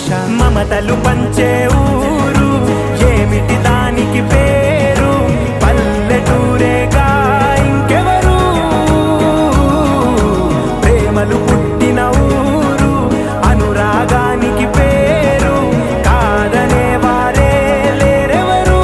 ఆకాశ మమతలు పంచే ఊరు ఏమిటి దానికి పేరు పల్లెటూరేగా ఇంకెవరు ప్రేమలు పుట్టిన ఊరు అనురాగానికి పేరు కాదనే వారే లేరెవరు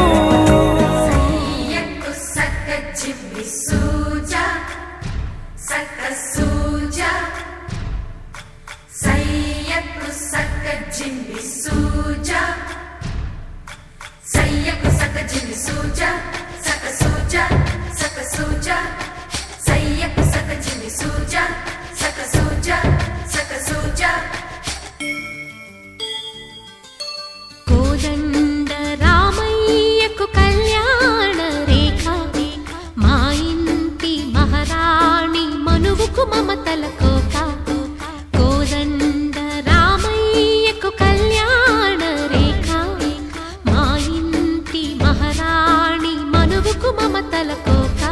కోదండ రామయ్యకు కళ్యాణ రేఖ మా ఇంటి మహారాణి మనువుకు మమతల కోక కోదండ రామయ్యకు కళ్యాణ రేఖ మా ఇంటి మహారాణి మనువుకు మమతల కోక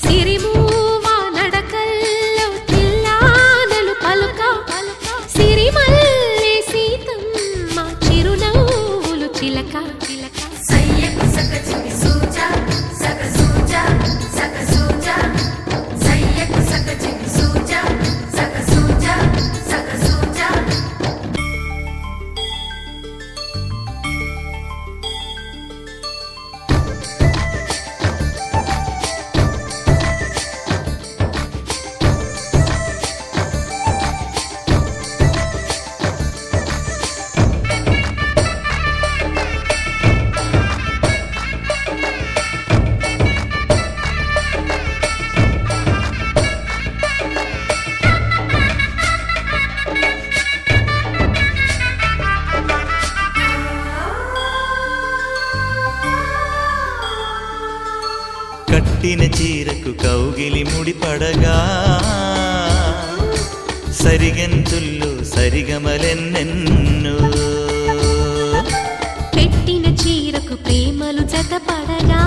సిరిమూవా నడకల్లో తిల్లానలు పలుక సిరిమల్లె సీతమ్మ చిరునవ్వులు చిలక కట్టిన చీరకు కౌగిలి ముడిపడగా సరిగంతుల్లో సరిగమలెన్నెన్నో పెట్టిన చీరకు ప్రేమలు జతపడగా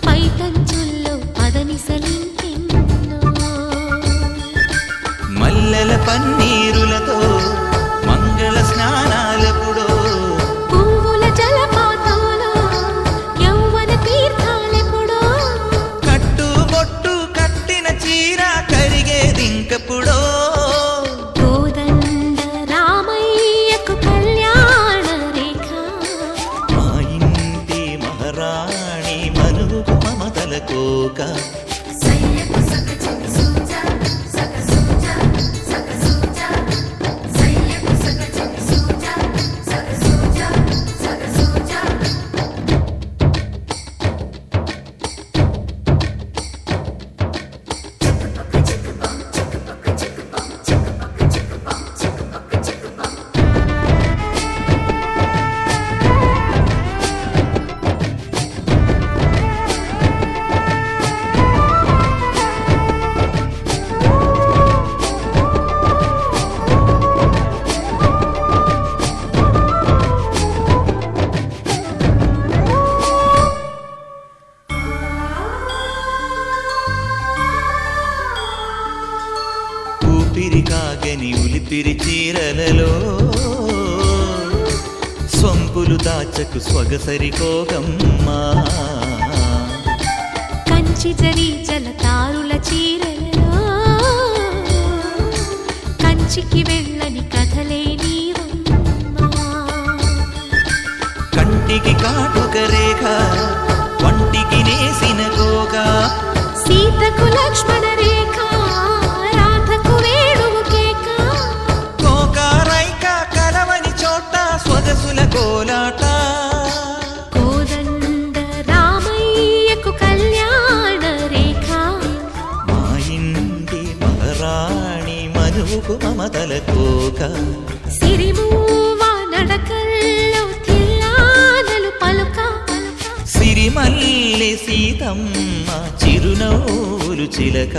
పైటంచుల్లో పదనిసలింకెన్నో మల్లెల పన్నీరులతో మంగళ స్నానాలెప్పుడో పువ్వుల జలపాతంలో యౌవన తీర్థాలెప్పుడో కట్టుబొట్టు కట్టిన చీర కరిగేదింకప్పుడో కోదండ రామయ్యకు కళ్యాణ రేఖ మా ఇంటి మహారాణి మనువుకు మమతల కోక ఊపిరి కాగని ఉలిపిరి చీరలలో సొంపులు దాచకు స్వగసరి కోగమ్మా కంచి జరి జలతారుల చీరలలో కంచికి వెళ్ళని కథలే నీవమ్మా కంటికి కాటుక రేఖ వంటికి నేసిన కోగా సీతకు లక్ష్మణ రేఖ రాధకు వేణువు కేక కోకారైక కలవని చోట స్వగసుల కోలాట కోదండ రామయ్యకు కళ్యాణ రేఖ మా ఇంటి మహారాణి మనువుకు మమతల కోక సిరిమూవా నడకల్లో తిల్లానలు పలుక సిరిమల్లె సీతమ్మ చిరునవ్వులు చిలక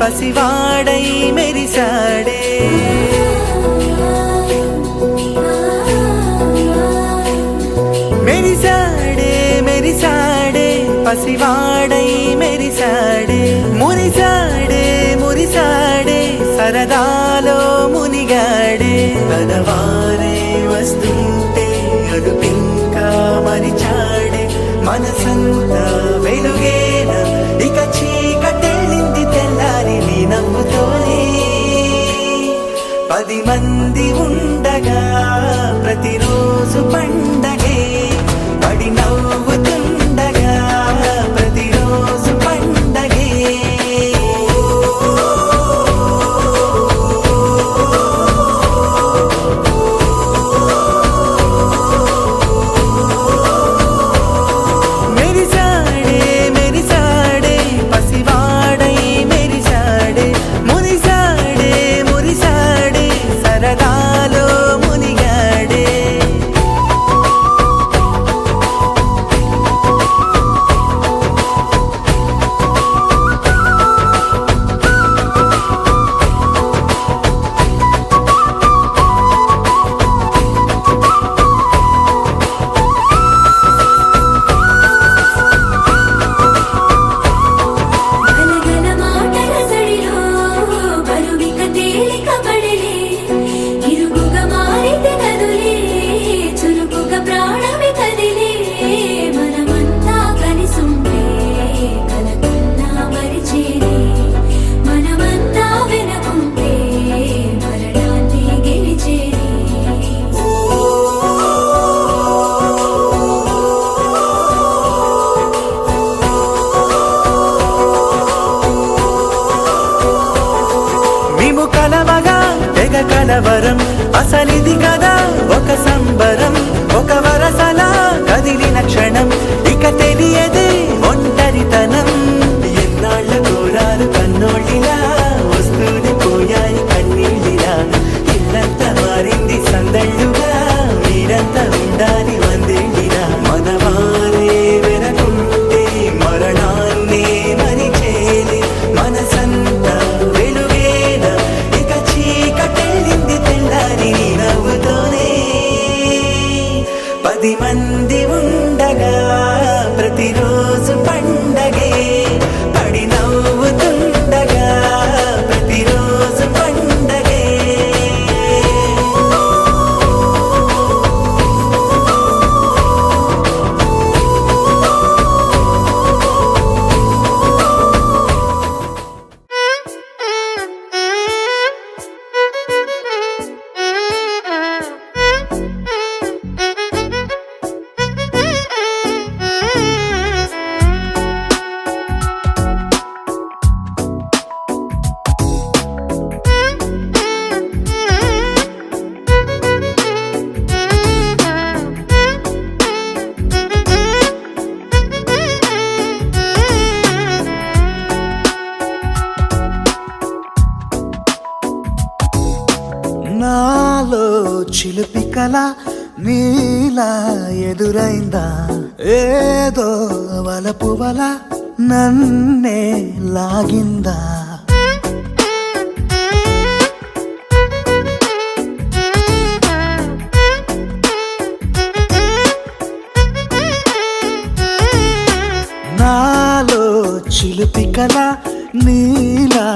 పసివాడై మెరిసాడే మెరిసాడే మెరిసాడే పసివాడై మెరిసాడే మురిసాడే మురిసాడే సరదాలో మునిగాడే తనవారే వస్తుంటే అడుపింకా మరిచాడే మనసంతా వెలుగేన ఇక చీకటెళ్ళింది తెల్లారి నీ నవ్వుతోనే 10 మంది ఉండగా ప్రతిరోజు పండగే పడి నవ్వుతుండగా ప్రతిరోజు పండగే మెరిసాడే మెరిసాడే పసివాడై మెరిసాడే మురిసాడే మురిసాడే సరదాలో మునిగాడే గలగల మాటల సడిలో బరువిక తేలిక పడలే ఇరుగుగా మారితే కదులే చురుకుగా ప్రాణమి కదిలే మనమంతా కలిసుంటే కలకున్నా మరిచేనే మనమంతా వెనకుంటే మరణాన్ని గెలిచేనే మేము కలవగా తెగ కలవరం అసలిది కదా ఒక సంబరం ఒక వరసలా కదిలిన క్షణం ఇక తెలియదే ఒంటరితనం ఎన్నాళ్ళ కోరాలు కన్నోళ్ళిలా వస్తూనే పోయాయి కన్నీళ్ళిలా ఇల్లంతా మారింది సందళ్ళుగా మీరంతా ఉండాలి వందేళ్ళిలా మనవారే వెనకుంటే మరణాన్నే మరిచేలే మనసంతా వెలుగేన ఇక చీకటెళ్ళింది తెల్లారి నీ నవ్వుతోనే 10 మంది ఉండగా ప్రతిరోజు పండగే పడి నవ్వుతుండగా ప్రతిరోజు పండగే నాలో చిలిపి కల నీలా ఎదురైందా ఏదో వలపు వల నన్నే లాగిందా నాలో చిలిపి కల నీలా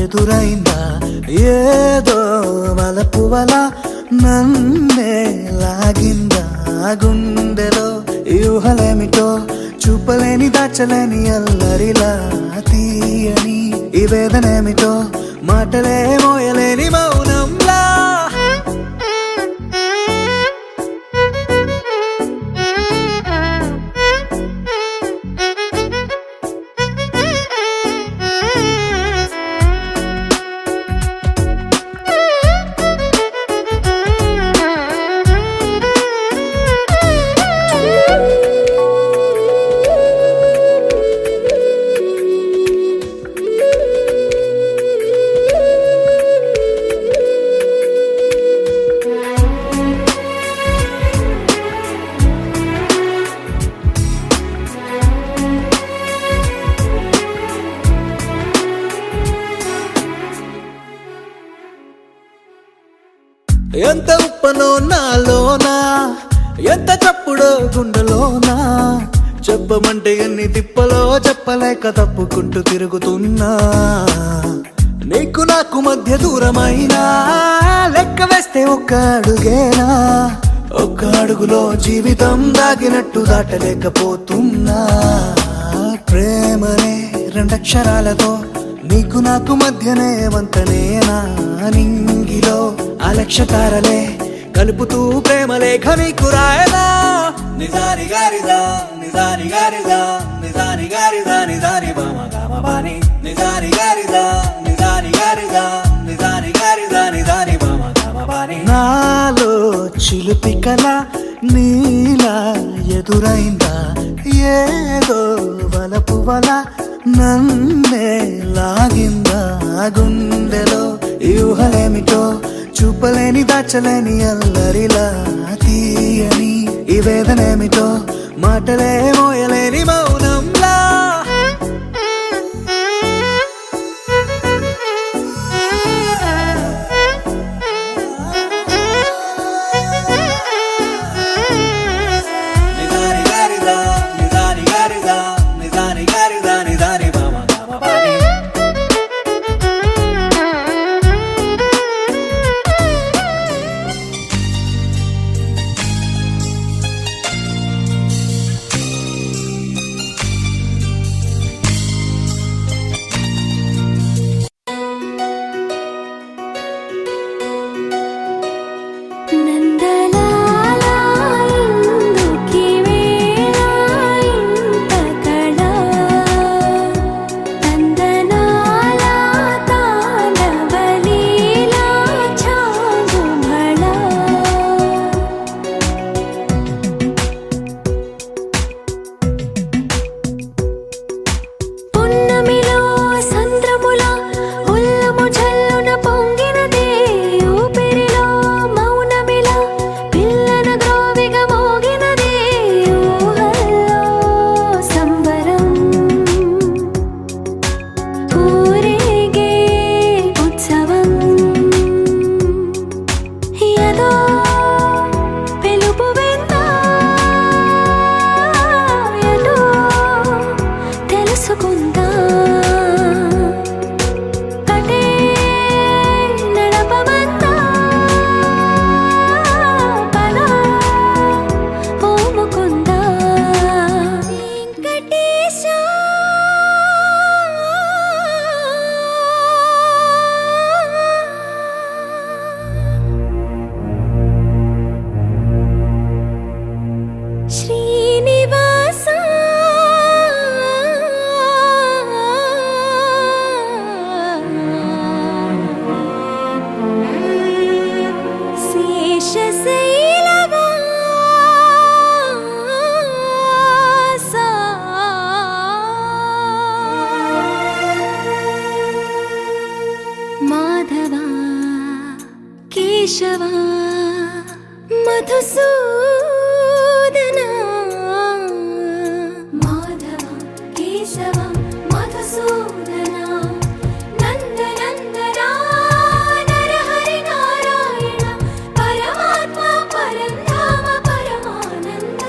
ఎదురైందా ఏదో వలపు వల నన్నే లాగిందా గుండెలో యూహలేమిటో చూపలేని దాచలేని అల్లరిలా తీయని ఈ వేదనేమిటో మాటలే మోయలేని మౌనంలా నాలోనా ఎంత చప్పుడో గుండెలోనా చెప్పమంటే ఎన్ని తిప్పలో చెప్పలేక తప్పుకుంటూ తిరుగుతున్నా నీకు నాకు మధ్య దూరమైనా లెక్క వేస్తే ఒక్క అడుగేనా ఒక్క అడుగులో జీవితం దాగినట్టు దాటలేకపోతున్నా ప్రేమనే రెండక్షరాలతో నీకు నాకు మధ్యనే వంతనేనా నింగిలో అలక్షతారలే కలుపుతూ ప్రేమ లేఖ నీకు రాయదా నిజాని గారిదా నిజాని గారిదా నిజాని గారిదా నిజాని బామ గామ బాని నిజాని గారిదా నిజాని గారిదా నిజాని గారిదా నిజాని బామ గామ బాని నాలో చిలిపి కల నీలా ఎదురైందా ఏదో వలపు వల నన్నే లాగిందా గుండెలో యూహలేమిటో చూపలేని దాచలేని అల్లరిలా తీయని ఈ వేదనేమిటో మాటలే మోయలేని మౌనంలా నిజాని గారిదా నిజాని గారిదా నిజాని గారిదా నిజాని బామ గామ బాని నందలాలా ఇందుకి వేళ ఇంత కళ నందనాలా తాళవలీలా చాగుమళ పున్నమిలో సంద్రముల ఉల్లము జల్లున పొంగినదే ఊపిరిలో మౌనమిలా పిల్లన గ్రోవిగా మోగినదే ఊహల్లో సంబరం ఊరేగే ఉత్సవం యదో పిలుపు విందా ఎటో తెలుసుకుందా కటే నడపమందా పద ఓ ముకుందా వెంకటేశ శ్రీనివాస శేషశైలవాస మాధవ కేశవ మధుసూదన మాధవ కేశవ మధుసూదన నందనందన నరహరి నారాయణ పరమాత్మ పరంధామ పరమానంద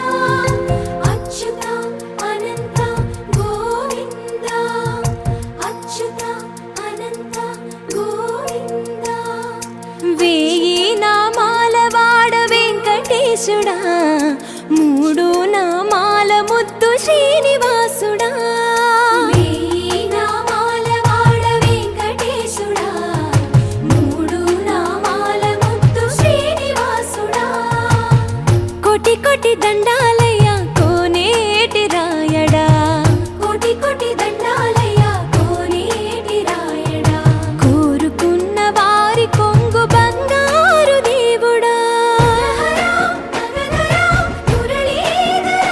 అచ్యుత అనంత గోవింద అచ్యుత అనంత గోవింద వేయి నామాల వాడ వెంకటేశుడా మూడు నామాల ముద్దు శ్రీనివాసుడా వేయి నామాల వాడ వెంకటేశుడా మూడు నామాల ముద్దు శ్రీనివాసుడా కోటి కోటి దండాలయ్య కోనేటి రాయడా కోటి కోటి దండాలయ్య కోనేటి రాయడా కోరుకున్న వారి కొంగు బంగారు దేవుడా మురళీధర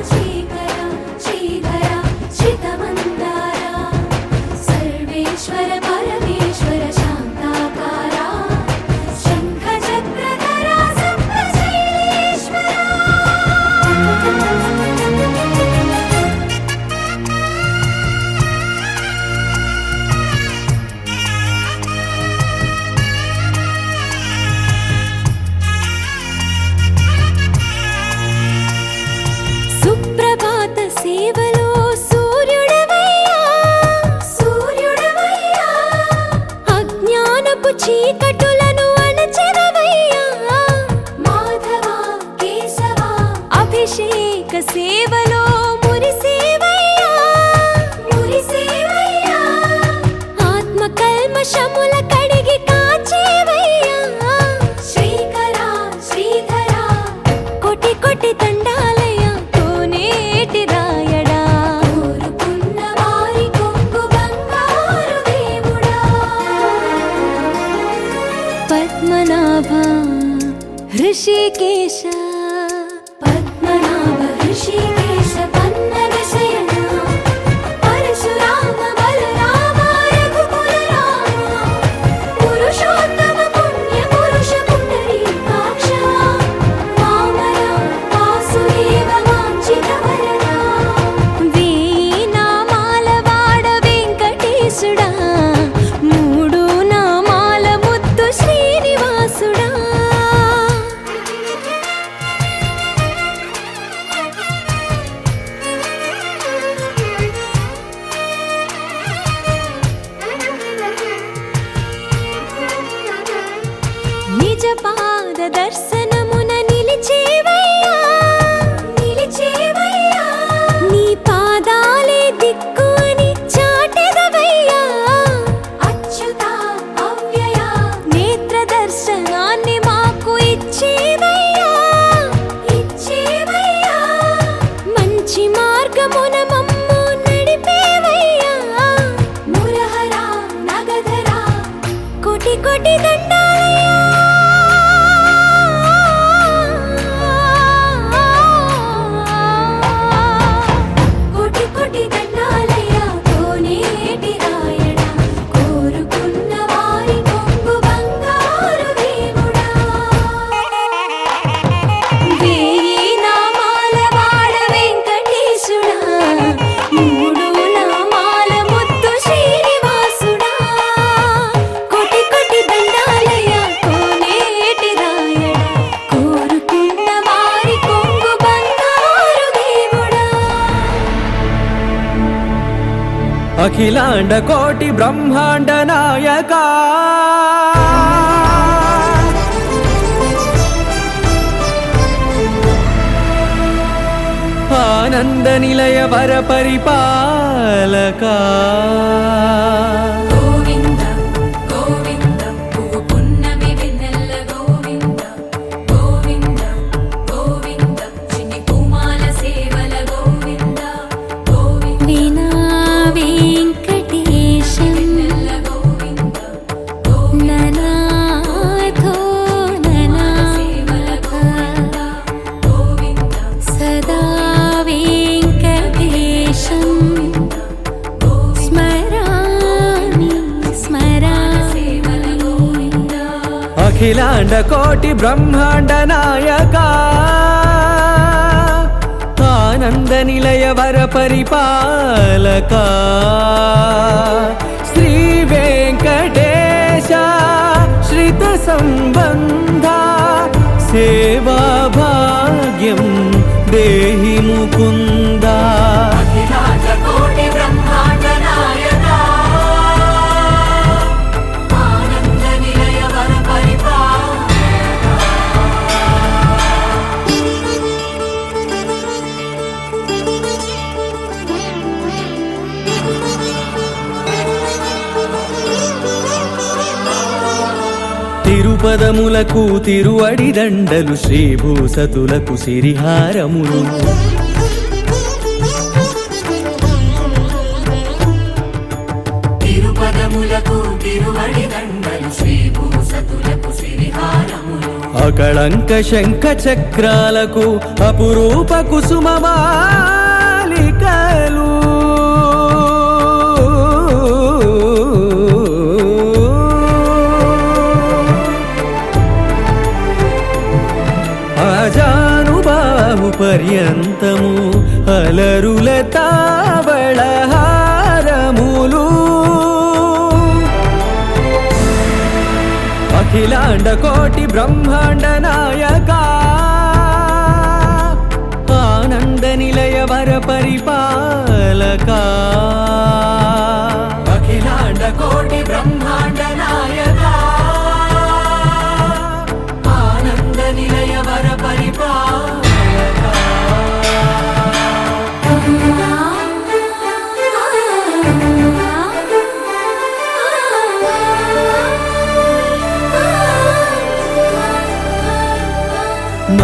శ్రీకర శ్రీ అభిషేక సేవలో మురిసేవయ్యా మురిసేవయ్యా ఆత్మ కల్మషముల కడిగి కాచేవయ్యా శ్రీకరా శ్రీధరా కోటి కోటి దండాలయ్యా కోనేటి రాయడా కోరుకున్న వారి కొంగు బంగారు దేవుడా పద్మనాభ హృషికేశ పద్మనాభ హృషికేశ పన్నగ శయన పరశురామ బలరామ రఘుకుల రామ పురుషోత్తమ పుణ్య పురుష పుండరీకాక్ష వామన వాసుదేవ వాంఛిత వరదా వేయి నామాల వాడ వెంకటేశుడా మూడు నామాల ముద్దు శ్రీనివాసుడా నిజ పాద దర్శనమున నిలిచేవయ్యా నిలిచేవయ్యా నీ పాదాలే దిక్కు అని చాటెదవయ్యా అచ్యుత అవ్యయ నేత్ర దర్శనాన్ని మాకు ఇచ్చేవయ్యా ఇచ్చేవయ్యా మంచి మార్గమున మమ్ము నడిపేవయ్యా మురహర నగధర కోటి కోటి దండాలయ్యా కోటి కోటి దండాలయ్యా కోనేటి రాయడా కోరుకున్న వారి కొంగు బంగారు దేవుడా వేయి నామాల వాడ వెంకటేశుడా మూడు నామాల ముద్దు శ్రీనివాసుడా కోటి కోటి దండాలయ్యా కోనేటి రాయడా కోరుకున్న వారి కొంగు బంగారు దేవుడా అఖిలాండ కోటి బ్రహ్మాండ నాయక ఆనంద నిలయ వర పరిపాలక గోవింద గోవింద పువ్వు పున్నమి వెన్నెల గోవింద గోవింద గోవింద చిన్ని కుమాల సేవల గోవింద గోవింద వీణా వెంకటేశం వెన్నెల గోవింద ననాథో ననా సేవల గోవింద గోవింద సదా వెంకటేశం స్మరామి స్మరామి అఖిలాండ కోటి బ్రహ్మాండ నాయక ఆనంద నిలయ వర పరిపాలక శ్రీ వెంకటేశ శ్రిత సంబంధ సేవా భాగ్యం దేహి ముకుంద కోటి బ్రహ్మాండ నాయక ఆనంద నిలయ వర తిరుపదములకు తిరువడి దండలు శ్రీభూసతులకు సిరిహారములు తిరుపదములకు తిరువడి దండలు శ్రీభూసతులకు సిరిహారములు అకళంక శంఖ చక్రాలకు అపురూప కుసుమమాలికలు అజానుబాహు పర్యంతము అలరుల తావళహారములు అఖిలాండ కోటి బ్రహ్మాండ నాయక ఆనంద నిలయ వర పరిపాలక అఖిలాండ కోటి బ్రహ్మాండ నాయక ఆనంద నిలయ వర పరిపాలక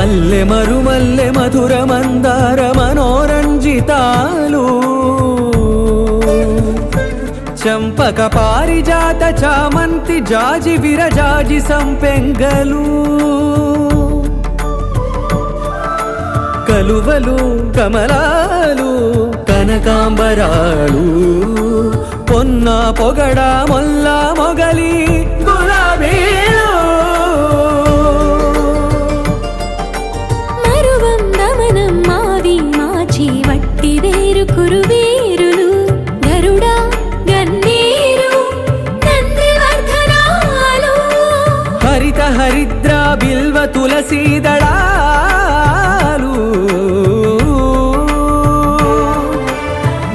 మల్లె మరుమల్లె మధుర మందార మనోరంజితాలు చంపక పారిజాత చామంతి జాజి విరజాజి సంపెంగలు కలువలు కమలాలు కనకాంబరాలు పొన్న పొగడ మొల్ల మొగలి గులాబీలు మరువం దమనం మావి మాచి వట్టి వేరు కురువేరులు గరుడ గన్నేరు నందివర్ధనాలు హరిత హరిద్ర బిల్వ తులసీ దళాలు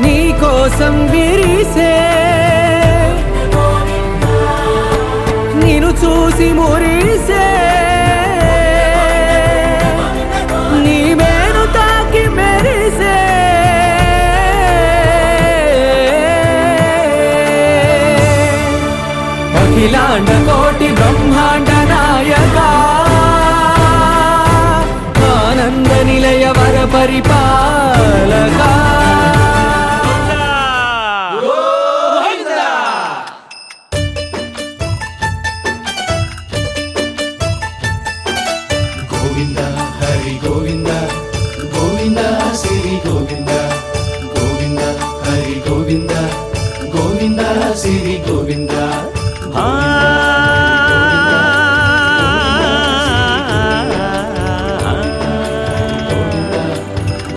నీ కోసం విరిసే నిన్ను చూసి మురిసే నీ మేను తాకి మెరిసే అఖిలాండ కోటి బ్రహ్మాండ నాయక ఆనంద నిలయ వర పరిపాలక గోవింద హరి గోవింద గోవింద శ్రీ గోవింద గోవింద హరి గోవింద గోవింద శ్రీ గోవింద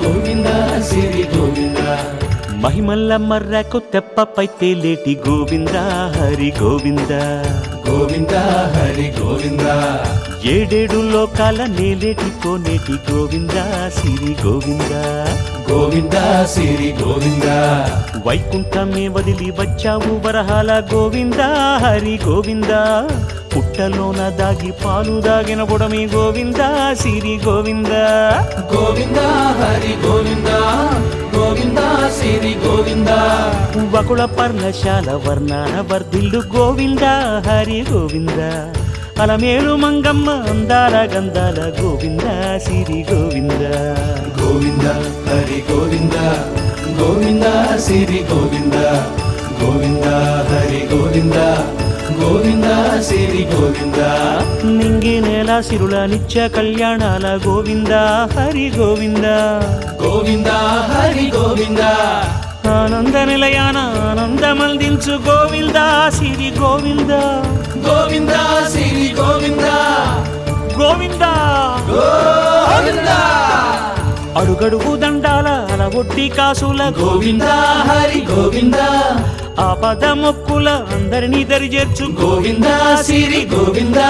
గోవింద శ్రీ గోవింద మహిమల్ల మర్రకు తెప్పపై తేలేటి గోవింద హరి గోవింద గోవింద హరి గోవింద ఏడేడు లోకాల నేలేటి కోనేటి గోవింద సిరి గోవింద గోవింద శ్రీ గోవింద వైకుంఠమే వదిలి వచ్చావు వరహాల గోవింద హరి గోవింద పుట్టలోన దాగి పాలు దాగిన బుడమి గోవింద సిరి గోవింద గోవింద హరి గోవింద గోవింద శ్రీ గోవింద వకుళ పర్ణశాల వర్ణాన వర్ధిల్లు గోవింద హరి గోవింద అలమేలు మంగమ్మ అందాల గంధాల గోవింద సిరి గోవింద గోవింద హరి గోవింద గోవింద శ్రీ గోవింద గోవింద హరి గోవింద గోవింద శ్రీ గోవింద నింగి నేల సిరుల నిత్య కళ్యాణాల గోవింద హరి గోవింద గోవింద హరి గోవింద ఆనంద నిలయాన ఆనందమందించు గోవింద సిరి గోవింద గోవింద శ్రీ గోవింద గోవింద గోవింద అడుగడుగు దండాల అలవొడ్డి కాసుల గోవింద హరి గోవింద ఆపద మొక్కుల అందరినీ దరి చేర్చు గోవింద శ్రీ గోవింద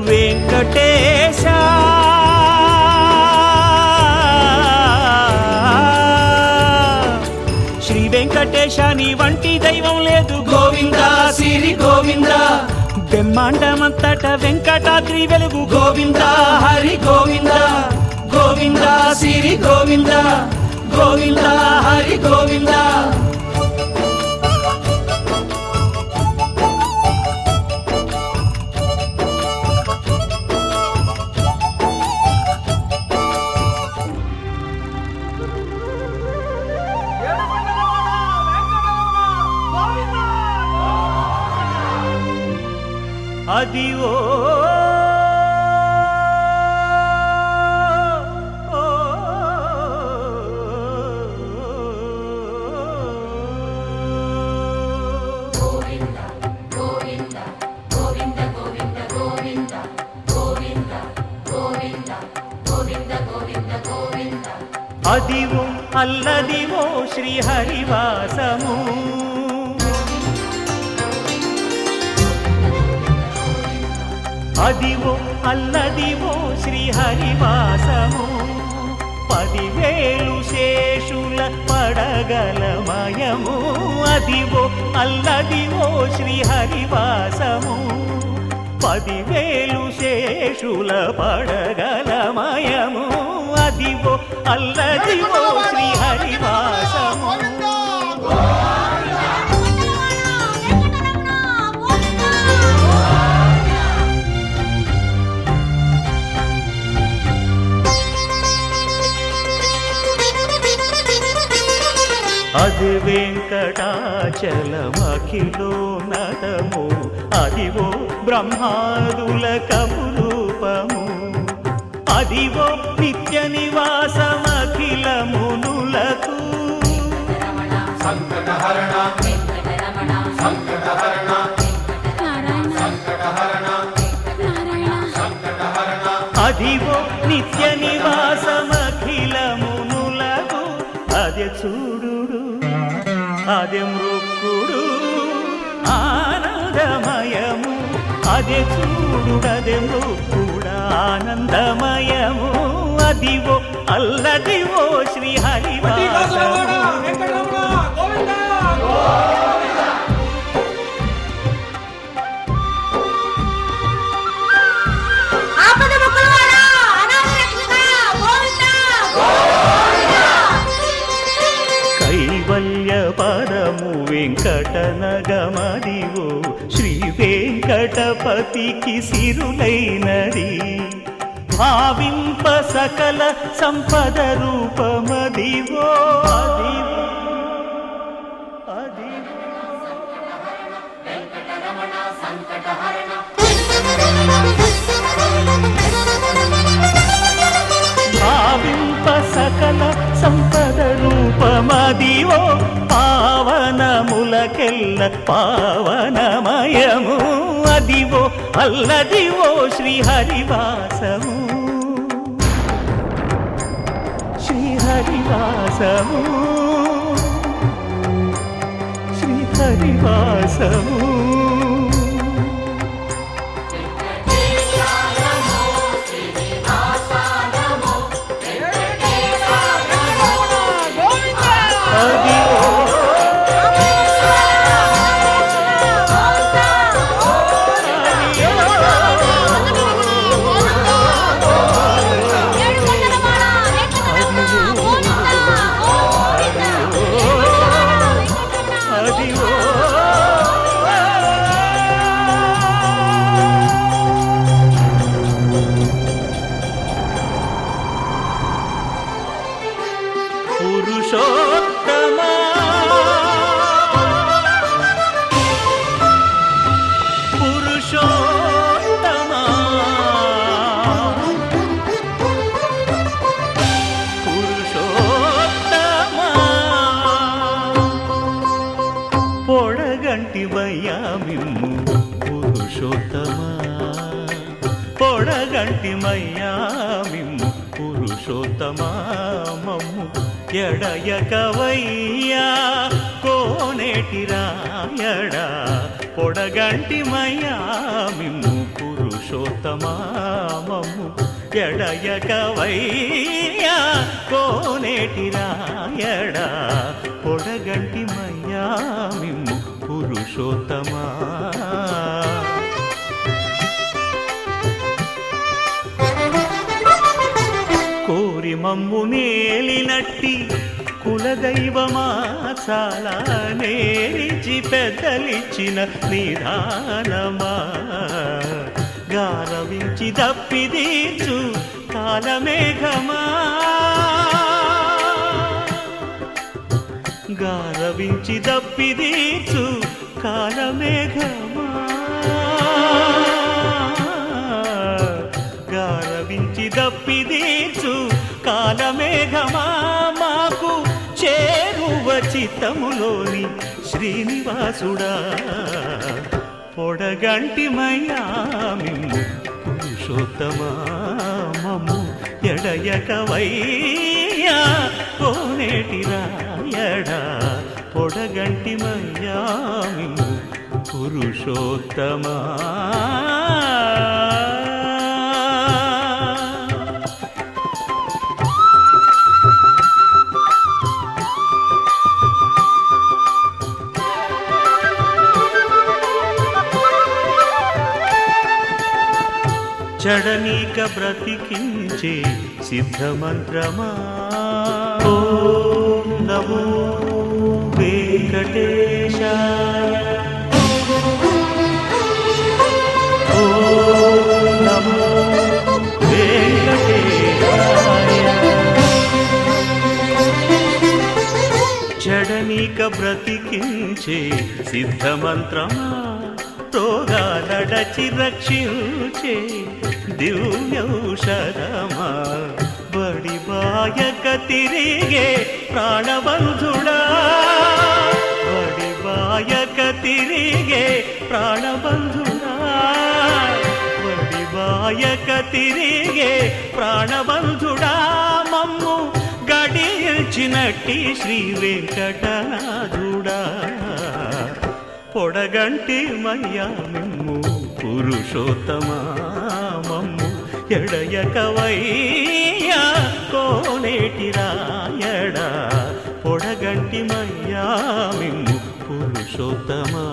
వెంకటేశ శ్రీ వెంకటేశ నీ వంటి దైవం లేదు గోవింద శ్రీ గోవింద బ్రహ్మాండమంతట వెంకటాద్రి వెలుగు గోవింద హరి గోవింద గోవింద శ్రీ గోవింద గోవింద హరి గోవింద అది ఓ అదివో అల్లదివో శ్రీహరివాసము అదివో అల్లదివో శ్రీహరివాసము 10,000 శేషుల పడగలమయము అదివో అల్లదివో శ్రీహరివాసము 10,000 శేషుల పడగలమయము అదివో అల్లదివో శ్రీహరివాసము అది వెంకటాచలమఖిలో నటము అదివో బ్రహ్మాదుల కపురూపము అదివో నిత్య నివాసమఖిల మునులకు అదివో నిత్య నివాసమఖిల మునులకు అదే చూడు అదే మృక్కుడు ఆనందమయము అదే చూడుడదే మృక్కుడు ఆనందమయము అదివో అల్లదివో శ్రీ హరివాసము కైవల్య పరము వెంకటనగమదివో శ్రీ వెంకటపతికి సిరులైనది భావింప సకల సంపద రూపమదివో అదివో అదివో భావింప సకల సంపద రూపమదివో పావనములకెల్ల పావనమయము అదివో అల్లదివో శ్రీ హరివాసము శ్రీ హరివాసము శ్రీ హరివాసము పురుషోత్తమా పురుషోత్తమా పురుషోత్తమా పొడగంటి మయ్యామిమ్ము పురుషోత్తమా పొడగంటి మయ్యామిమ్ము పురుషోత్తమా మమ్ము ఎడయకవయ్యా కోనేటి రాయడా పొడగంటి మయ్యామిమ్ము పురుషోత్తమా మమ్ము ఎడయకవయ్యా కోనేటి రాయడా పొడగంటి మయ్యామిమ్ము పురుషోత్తమా కోరి మమ్ము నేలినట్టి కులదైవమా చాలా నేరిచి పెద్దలిచ్చిన నిదానమా గారవించి దప్పిదీర్చు కాలమేఘమా గారవించి దప్పిదీర్చు కాలమేఘమా గారవించి దప్పిదీర్చు కాలమేఘమా మాకు చేరువ చిత్తములోని శ్రీనివాసుడా పొడగంటి మయ్యామిమ్ము పురుషోత్తమా మమ్ము ఎడయకవయ్యా కోనేటి రాయడా పొడగంటి మయ్యామిమ్ము పురుషోత్తమా చడనీక బ్రతికించే సిద్ధమంత్రమా ఓం నమో వెంకటేశాయ ఓం నమో వెంకటేశాయ బ్రతకడనీక బ్రతికించే సిద్ధమంత్రమా రోగాలడచి రక్షించే దివ్యౌషధమా బడిబాయక తిరిగే ప్రాణబంధుడా బడిబాయక తిరిగే ప్రాణబంధుడా బడిబాయక తిరిగే ప్రాణబంధుడా మమ్ము గడిచినట్టి శ్రీ వెంకటనాథుడా పొడగంటి మయ్యా మిమ్ము పురుషోత్తమా మమ్ము ఎడయకవయ్యా కోనేటి రాయడా పొడగంటి మయ్యా మిమ్ము పురుషోత్తమా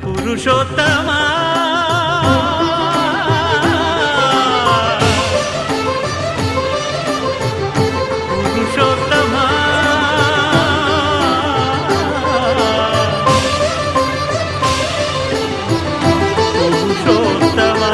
పురుషోత్తమా పురుషోత్తమా పురుషోత్తమా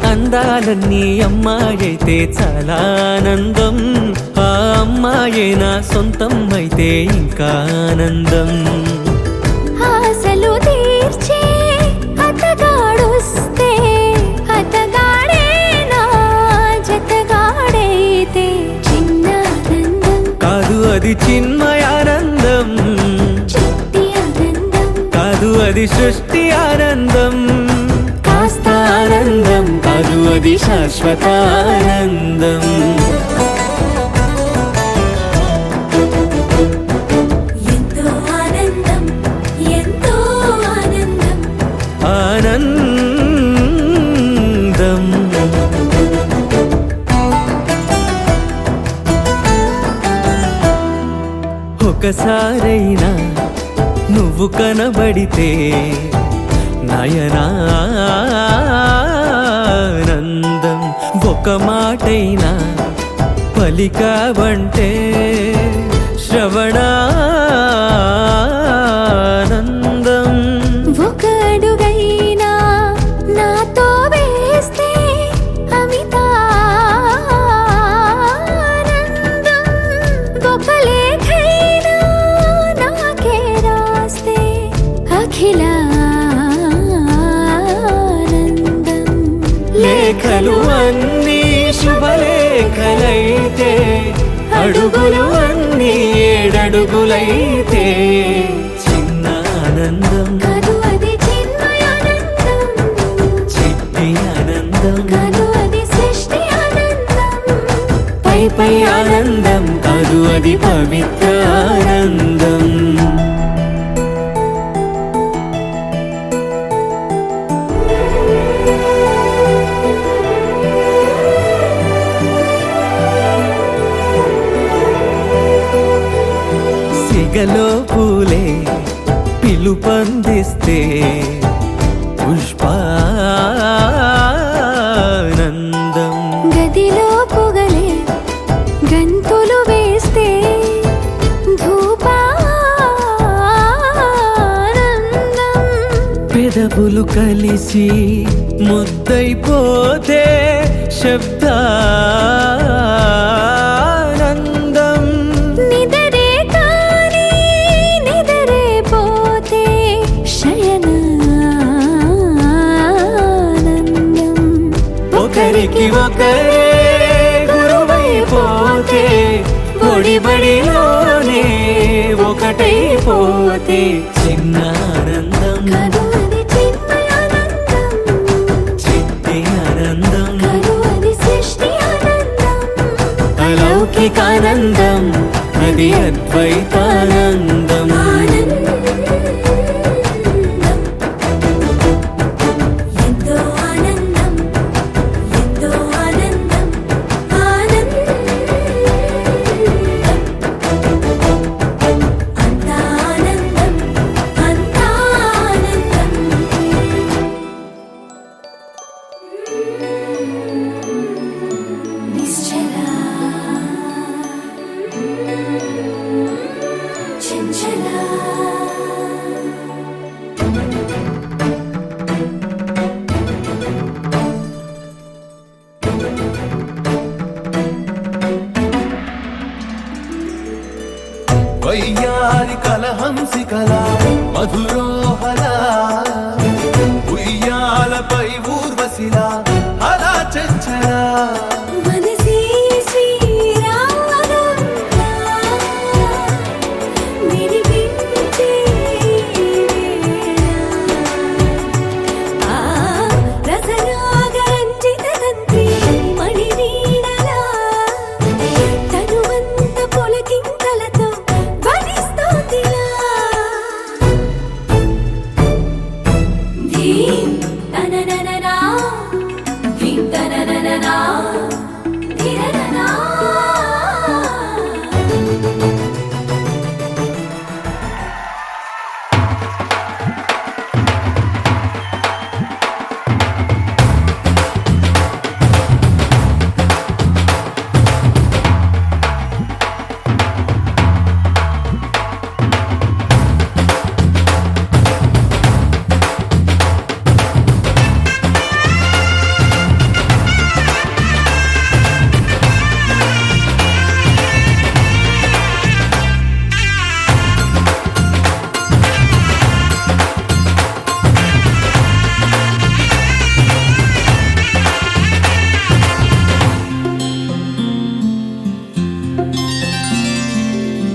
అందాలన్నీ అమ్మాయైతే చాలా ఆనందం ఆ అమ్మాయే నా సొంతం అయితే ఇంకా ఆనందం ఆశలు తీర్చే అతగాడొస్తే అతగాడే నా జతగాడైతే చిన్న ఆనందం కాదు అది చిన్మయానందం చిట్టి ఆనందం కాదు అది సృష్టి ఆనందం కాస్త ఆనందం కాదు అది శాశ్వతానందం ఎంతో ఆనందం ఎంతో ఆనందం ఆనందం ఒకసారైనా నువ్వు కనబడితే నయనానందం ఒక మాటైనా పలికావంటే శ్రవణానందం అడుగులు అన్నీ 7 అడుగులైతే చిన్న ఆనందం కాదు అది చిన్మయానందం చిట్టి ఆనందం కాదు అది సృష్టి ఆనందం పై పై ఆనందం కాదు అది పవిత్ర ఆనందం సిగలో పూలే పిలుపందిస్తే పుష్పానందం గదిలో పొగలే గంతులు వేస్తే ధూపానందం పెదవులు కలిసి ముద్దైపోతే శబ్దానందం నిదరే కాని నిదరే పోతే శయనానందం ఒకరికి ఒకరే గురువైపోతే బడిలోనే ఒకటైపోతే చిన్న ఆనందం కాదు అది చిన్మయానందం చిట్టి ఆనందం కాదు అది సృష్టి ఆనందం అలౌకికానందం అది అద్వైతానందం ఎంతో ఆనందం ఎంతో ఆనందం ఆనందం అంతా ఆనందం అంతా ఆనందం నిశ్చలా చంచలా వయ్యారి కలహంసికలా మధురోహలా ఉయ్యాలపై ఊర్వశిలా అలా చంచలా మనసే శ్రీరాగం వినిపించే ఆ రసరాగరంజిత తంత్రి మణివీణలా తనువంత పులకింతలతో ధ్వనిస్తోందిలా ధీం తననననా ధీం తననననా ధిరననా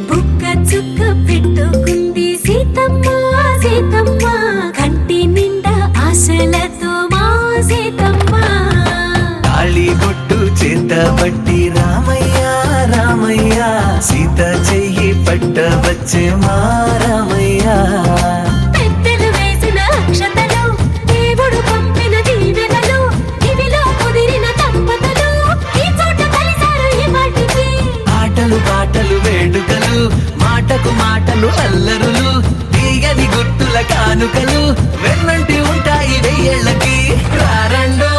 బుక్క చుక్క పెట్టుకుంది సీతమ్మ సీతమ్మ కంటి నిండా ఆశలతో మా సీతమ్మ తాళిబొట్టు చేతబట్టి రామయ్య రామయ్య సీత చెయ్యి పట్టవచ్చే మా రామయ్య పెద్దలు వేసిన అక్షతలు దేవుడు పంపిన దీవెనలు ఇవిలో కుదిరిన దంపతులు ఈ చోట కలిసారు ఈ వాటికి ఆటలు పాటలు వేడుకలు మాటకు మాటలు అల్లరులు తీయని గుర్తుల కానుకలు వెన్నంటి ఉంటాయి వెయ్యేళ్ళకి రారండో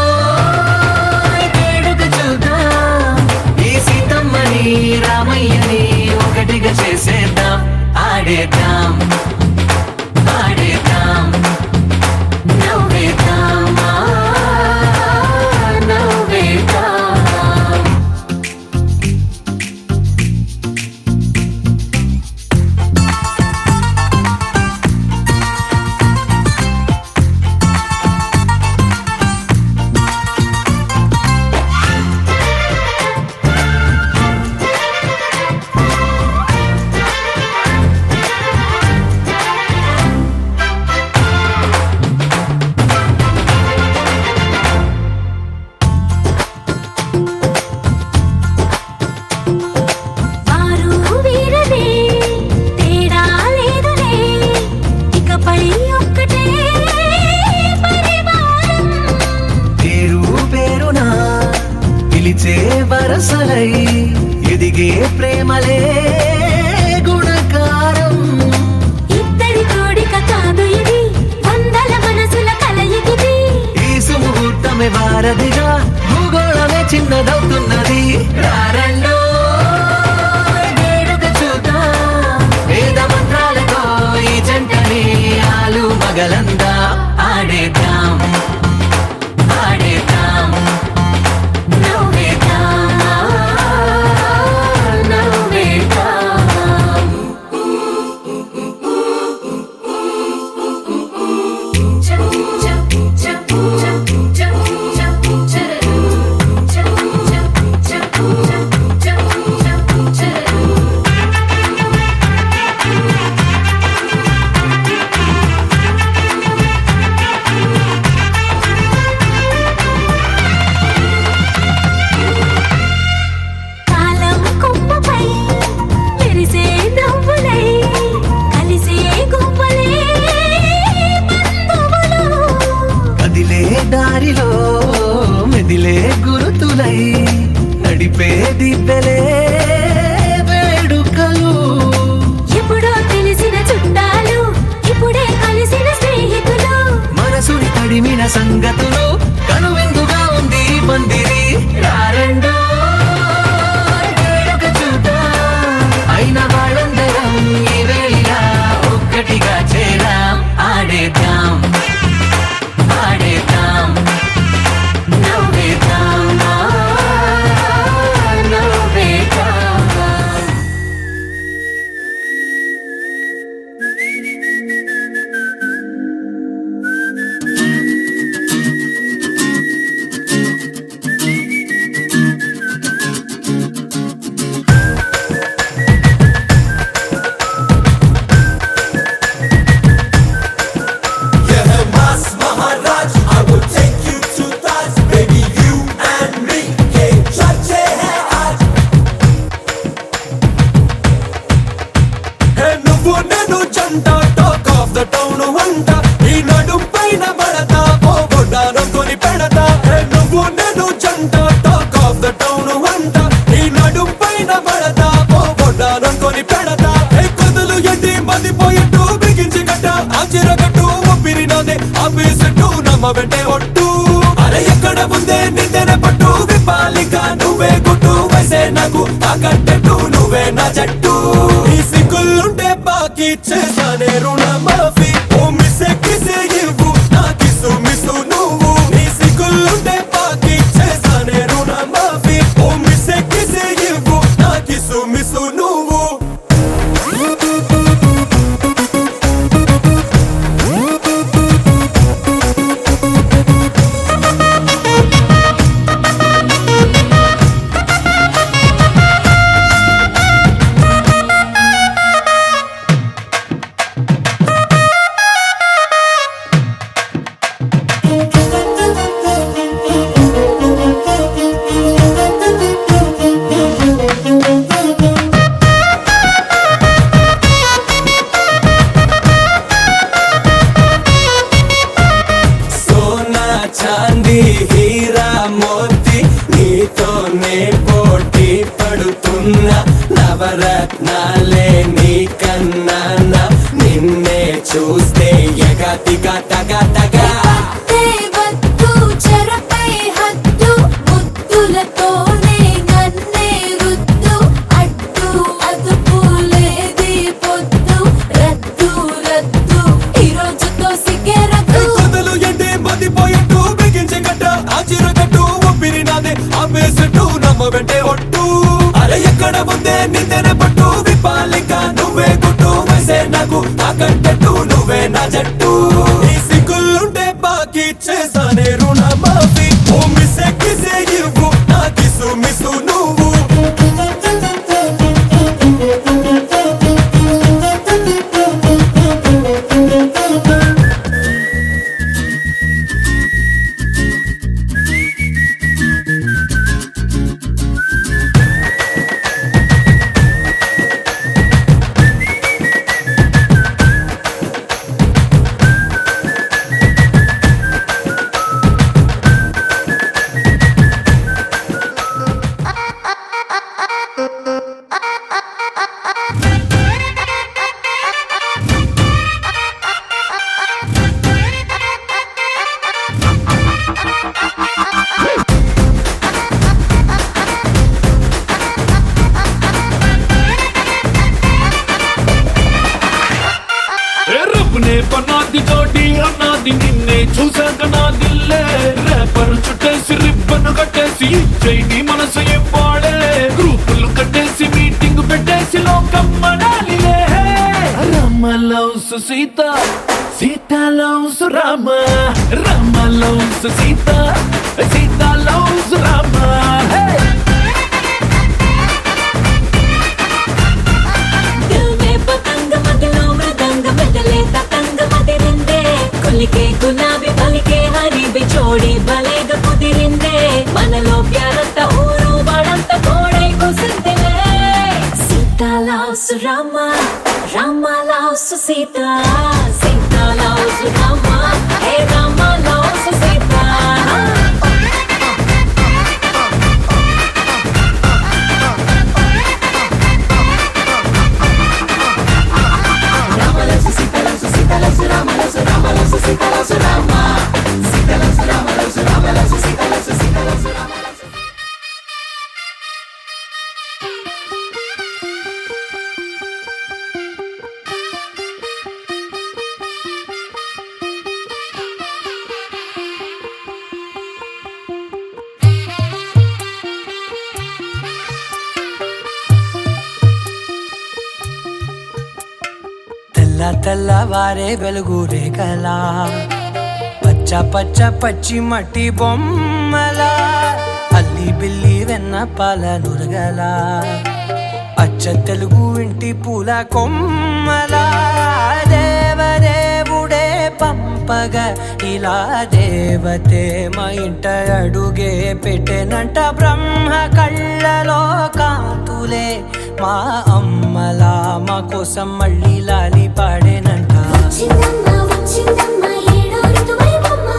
వేడుక చూద్దాం ఈ సీతమ్మని రామయ్యని ఒకటిగా చేసేద్దాం ఆడేద్దాం ఆడేద్దాం నవ్వేద్దాం నవ్వేద్దాం నువ్వు నేను జంట టాక్ ఆఫ్ ద టౌన్ వంట ఈ నడుం పైన పడతా పోగొడ్డాను కొని పెడతా నువ్వు నేను జంట టాక్ ఆఫ్ ద టౌన్ వంట ఈ నడుం పైన పడతా పోగొడ్డాను కొని పెడతా కొదులు ఎట్టి మదిపోయేట్టు బిగించి కట్ట ఆచిరగట్టు ఒప్పిరి నాదే ఆపేసట్టు నమ్మ వెంటే ఒట్టు అరే ఎక్కడ ముందే నిందెన పట్టు విపాలిక నువ్వే గుట్టు వయసే నాకు తాకట్టట్టు నువ్వే నా జట్టు ఈ సిగ్గులుంటే బాకీ చేసానే రుణ మాఫీ ఓ మిస్సే కిసే ఇవ్వు నా కిసు మిసు నువ్వు ఈ సిగ్గులుంటే బాకీ చేసానే రుణ మాఫీ ఓ మిస్సే కిసే ఇవ్వు నా కిసు మిసు నువ్వు చాందీ హీరా మోతి నీతోనే పోటీ పడుతున్నా నవరత్నాలే నీ కన్నా నిన్నే చూస్తే ఎగతిగా తగా తగా వద్దు చెరపై హద్దు ముద్దులతోనే నన్నే రుద్దు అడ్డు అదుపు లేది పొద్దు రద్దు రద్దు ఈ రోజుతో సిగ్గెరద్దు కొదలు ఎండే మదిపోయేట్టు బిగించి కట్ట ఆచిరగట్టు ఒప్పిరి నాదే ఆపేసట్టు నమ్మ వెంటే ఒట్టు అరే ఎక్కడ ముందే నిందెన పట్టు విపాలిక నువ్వే గుట్టు వయసే నాకు తాకట్టట్టు నువ్వే నా జట్టు ఈ సిగ్గులుంటే బాకీ చేసానే రుణ మాఫీ ఓ మిస్సే కిసే ఇవ్వు నా కిసు మిసు నువ్వు రబ్బునే పన్నాది జోడి అన్నాది నిన్నే చూసాక నా దిల్లే రేపర్ చుట్టేసి రిబ్బను కట్టేసి చైని మనసు ఏం వాడే గ్రూపులు కట్టేసి మీటింగ్ పెట్టేసి లోకం మనాలిలే Rama loves Sita Sita loves Rama Rama loves Sita Sita loves Rama కొలికే గులాబీ పలికే హరి బిచోడి బలేగా కుదిరిందే మనలో ప్యారంత ఊరు వాడంత కోడై కుసిందిలే Sita loves Rama Rama loves Sita Sita loves Rama hey Rama loves Sita తెల్లవారే వెలుగు రేఖలా పచ్చ పచ్చ పచ్చి మట్టి బొమ్మలా అల్లి బిల్లి వెన్న పాల నురగలా అచ్చ తెలుగు ఇంటి పూల కొమ్మలా దేవదేవుడే పంపగా ఇలా దేవతే మా ఇంట అడుగే పెట్టెనంట బ్రహ్మ కళ్ళలో కాంతులే మా అమ్మలా మా కోసం మళ్ళీ లాలి పాడేనంట వచ్చిందమ్మ వచ్చిందమ్మ ఏడో ఋతువైవమ్మ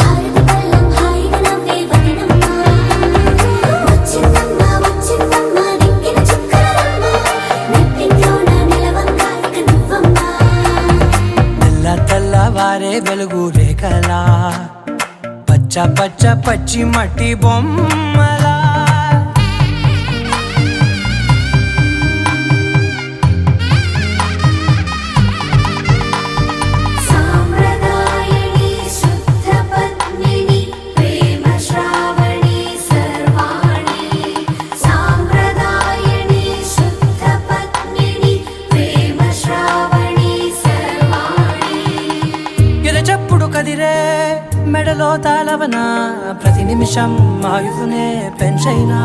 హారతి పళ్ళం హాయిగా నవ్వే వదినమ్మ వచ్చిందమ్మ వచ్చిందమ్మ దిక్కిన చుక్కలమ్మ నెట్టింట్లోన నిలవంగా ఇక నువ్వమ్మ తెల్ల తెల్లవారే వెలుగు రేఖలా పచ్చ పచ్చ పచ్చి మట్టి బొమ్మలా సాంప్రదాయని శుద్ధ పద్మిని ప్రేమ శ్రావణి సర్వాణి సాంప్రదాయని శుద్ధ పద్మిని ప్రేమ శ్రావణి సర్వాణి ఎరచప్పుడు కదిరే మెడలో తాళవన ప్రతి నిమిషం ఆయువునే పెంచైనా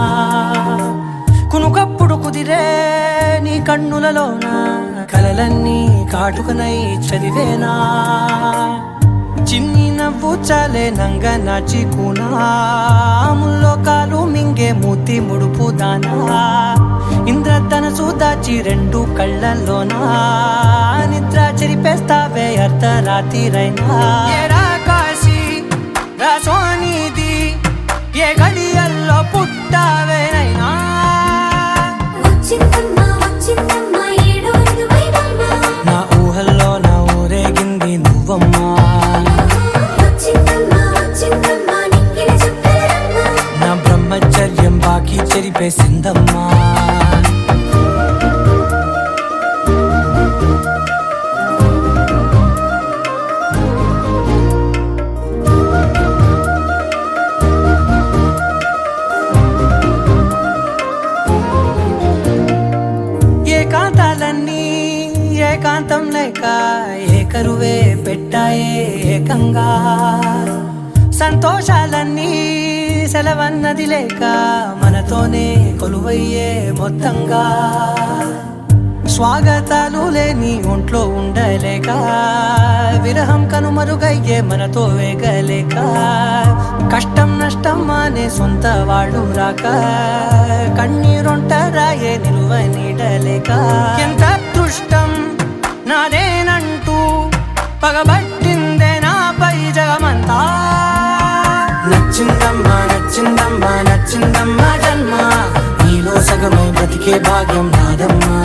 కునుకప్పుడు కుదిరే నీ కన్నులలోన కలలన్నీ కాటుకనై చదివేనా చిన్ని నవ్వు చాలే నంగ నాచి కూనాముల్లో కాలు మింగే మూతి ముడుపు దానా ఇంద్రధనసు దాచి రెండు కళ్ళల్లోనా నిద్ర చెరిపేస్తావే అర్ధరాత్రిరైనా ఏరా కాశీ రా సోనిది ఏ గడియల్లో పుట్టావేనైనా వచ్చిందమ్మ వచ్చిందమ్మ ఏడో ఋతువైవమ్మ నా ఊహల్లో నా ఊరేగింది నువ్వమ్మా వచ్చిందమ్మ వచ్చిందమ్మ నిక్కిన చుక్కలమ్మ నా బ్రహ్మచర్యం బాకీ చెరిపేసిందమ్మా ఏకాంతాలన్నీ ఏకాంతం లేక ఏకరువే పెట్టాయే ఏకంగా సంతోషాలన్నీ సెలవన్నది లేక మనతోనే కొలువయ్యే మొత్తంగా స్వాగతాలు లేని ఒంట్లో ఉండలేక విరహం కనుమరుగయ్యే మనతో వేగలేక కష్టం నష్టం అనే సొంత వాళ్ళు రాక కన్నీరొంటరాయే నిలువ నీడలేక ఎంత అదృష్టం నాదేనంటూ పగబట్టిందే నాపై జగమంతా నచ్చిందమ్మా నచ్చిందమ్మా నచ్చిందమ్మా జన్మ నీలో సగమై బ్రతికే భాగ్యం నాదమ్మా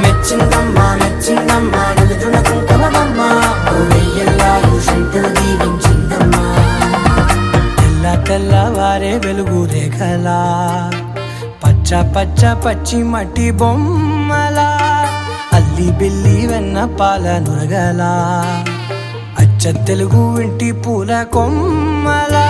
మెచ్చిందమ్మా మెచ్చిందమ్మా నిలుతున్న కుంకుమమ్మా ఓ వెయ్యల్లాలు శంకరు దీవించిందమ్మా తెల్ల తెల్లవారే వెలుగు రేఖలా పచ్చ పచ్చ పచ్చి మట్టి బొమ్మలా అల్లి బిల్లి వెన్న పాల నురగలా అచ్చ తెలుగు ఇంటి పూల కొమ్మలా